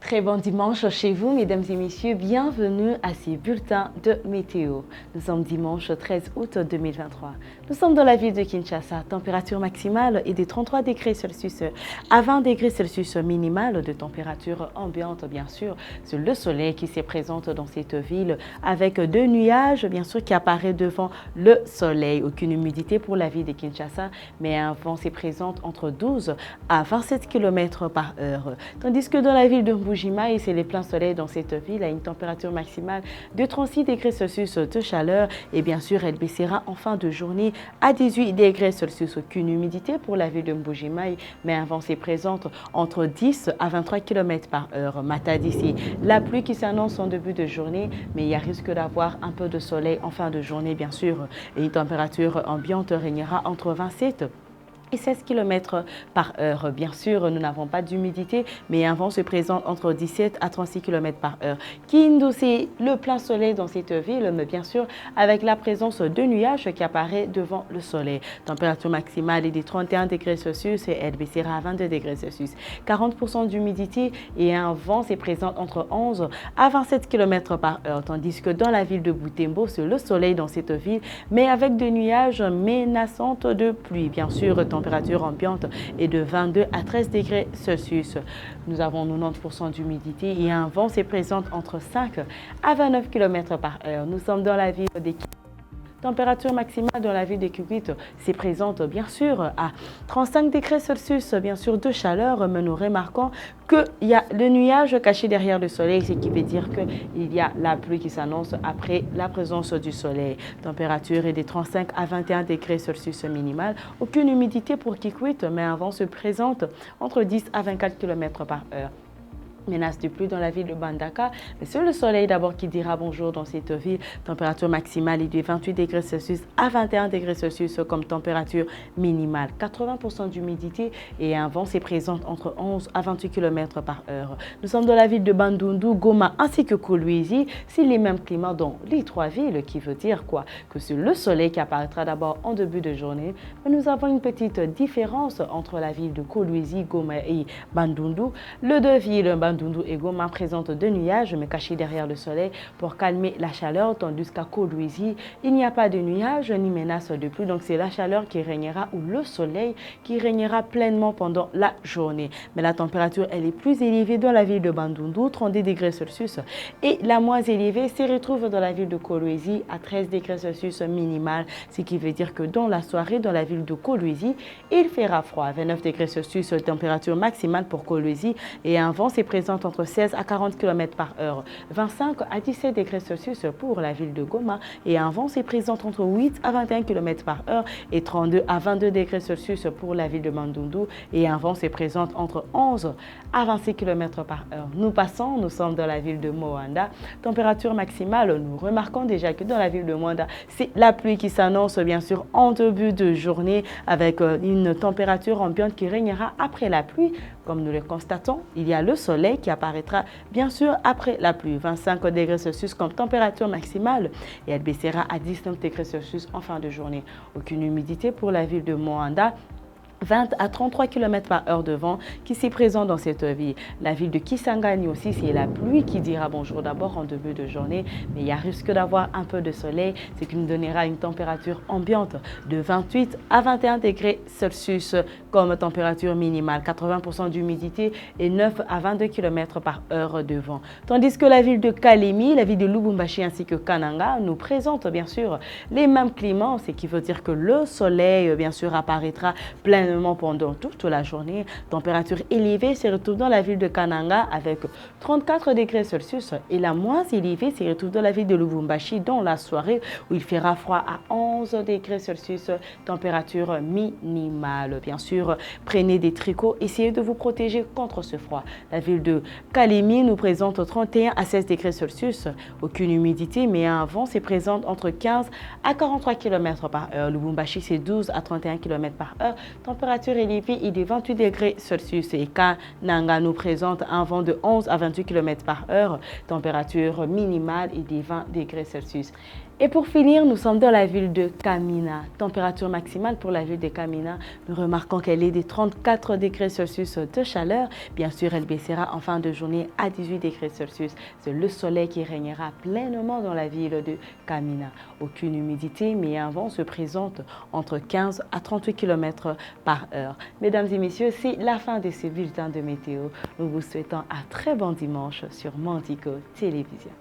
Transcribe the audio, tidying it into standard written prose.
Très bon dimanche chez vous, mesdames et messieurs. Bienvenue à ces bulletins de météo. Nous sommes dimanche 13 août 2023. Nous sommes dans la ville de Kinshasa. Température maximale est de 33 degrés Celsius à 20 degrés Celsius minimale de température ambiante, bien sûr. C'est le soleil qui se présente dans cette ville avec deux nuages, bien sûr, qui apparaissent devant le soleil. Aucune humidité pour la ville de Kinshasa, mais un vent se présente entre 12 à 27 km par heure. Tandis que dans la ville de Mbujimayi, c'est les pleins soleil dans cette ville à une température maximale de 36 degrés Celsius de chaleur et bien sûr elle baissera en fin de journée à 18 degrés Celsius. Aucune humidité pour la ville de Mbujimayi, mais un vent se présente entre 10 à 23 km par heure. Matin d'ici, la pluie qui s'annonce en début de journée, mais il y a risque d'avoir un peu de soleil en fin de journée bien sûr et une température ambiante régnera entre 27 et 16 km par heure. Bien sûr, nous n'avons pas d'humidité, mais un vent se présente entre 17 à 36 km par heure. Kindu, c'est le plein soleil dans cette ville, mais bien sûr, avec la présence de nuages qui apparaissent devant le soleil. Température maximale est de 31 degrés Celsius et elle baissera à 22 degrés Celsius. 40% d'humidité et un vent se présente entre 11 à 27 km par heure. Tandis que dans la ville de Butembo, c'est le soleil dans cette ville, mais avec des nuages menaçants de pluie. Bien sûr, température ambiante est de 22 à 13 degrés Celsius. Nous avons 90% d'humidité et un vent se présente entre 5 à 29 km par heure. Nous sommes dans la ville de Température maximale dans la ville de Kikwit se présente bien sûr à 35 degrés Celsius, bien sûr de chaleur, mais nous remarquons qu'il y a le nuage caché derrière le soleil, ce qui veut dire qu'il y a la pluie qui s'annonce après la présence du soleil. Température est de 35 à 21 degrés Celsius minimal. Aucune humidité pour Kikwit, mais un vent se présente entre 10 à 24 km par heure. Menace de pluie dans la ville de Bandaka, mais c'est le soleil d'abord qui dira bonjour dans cette ville. Température maximale est de 28 degrés Celsius à 21 degrés Celsius comme température minimale. 80% d'humidité et un vent se présente entre 11 à 28 km par heure. Nous sommes dans la ville de Bandundu, Goma ainsi que Kolwezi. C'est les mêmes climats dans les trois villes, qui veut dire quoi? Que c'est le soleil qui apparaîtra d'abord en début de journée, mais nous avons une petite différence entre la ville de Kolwezi, Goma et Bandundu. Les deux villes, Bandundu et Goma, présentent deux nuages mais cachés derrière le soleil pour calmer la chaleur, tandis qu'à Kolwezi, il n'y a pas de nuages ni menace de pluie. Donc c'est la chaleur qui régnera ou le soleil qui régnera pleinement pendant la journée. Mais la température, elle est plus élevée dans la ville de Bandundu, 32 degrés Celsius, et la moins élevée se retrouve dans la ville de Kolwezi à 13 degrés Celsius minimal, ce qui veut dire que dans la soirée, dans la ville de Kolwezi, il fera froid. 29 degrés Celsius, température maximale pour Kolwezi, et un vent se présente entre 16 à 40 km par heure. 25 à 17 degrés Celsius pour la ville de Goma et un vent se présente entre 8 à 21 km par heure et 32 à 22 degrés Celsius pour la ville de Bandundu et un vent se présente entre 11 à 26 km par heure. Nous sommes dans la ville de Moanda. Température maximale, nous remarquons déjà que dans la ville de Moanda, c'est la pluie qui s'annonce bien sûr en début de journée avec une température ambiante qui régnera après la pluie. Comme nous le constatons, il y a le soleil qui apparaîtra bien sûr après la pluie. 25 degrés Celsius comme température maximale et elle baissera à 19 degrés Celsius en fin de journée. Aucune humidité pour la ville de Moanda. 20 à 33 km par heure de vent qui s'est présent dans cette ville. La ville de Kisangani aussi, c'est la pluie qui dira bonjour d'abord en début de journée, mais il y a risque d'avoir un peu de soleil, ce qui nous donnera une température ambiante de 28 à 21 degrés Celsius comme température minimale, 80% d'humidité et 9 à 22 km par heure de vent. Tandis que la ville de Kalemi, la ville de Lubumbashi ainsi que Kananga nous présentent bien sûr les mêmes climats, ce qui veut dire que le soleil bien sûr apparaîtra plein pendant toute la journée. Température élevée se retrouve dans la ville de Kananga avec 34 degrés Celsius et la moins élevée se retrouve dans la ville de Lubumbashi dans la soirée où il fera froid à 11 degrés Celsius, température minimale. Bien sûr, prenez des tricots, essayez de vous protéger contre ce froid. La ville de Kalemi nous présente 31 à 16 degrés Celsius, aucune humidité mais un vent se présente entre 15 à 43 km par heure. Lubumbashi c'est 12 à 31 km par heure. Température élevée est de 28 degrés Celsius et Kananga nous présente un vent de 11 à 28 km par heure. Température minimale est de 20 degrés Celsius. Et pour finir, nous sommes dans la ville de Kamina. Température maximale pour la ville de Kamina. Nous remarquons qu'elle est de 34 degrés Celsius de chaleur. Bien sûr, elle baissera en fin de journée à 18 degrés Celsius. C'est le soleil qui régnera pleinement dans la ville de Kamina. Aucune humidité, mais un vent se présente entre 15 à 38 km par heure. Mesdames et messieurs, c'est la fin de ce bulletin de météo. Nous vous souhaitons un très bon dimanche sur Mandico Télévision.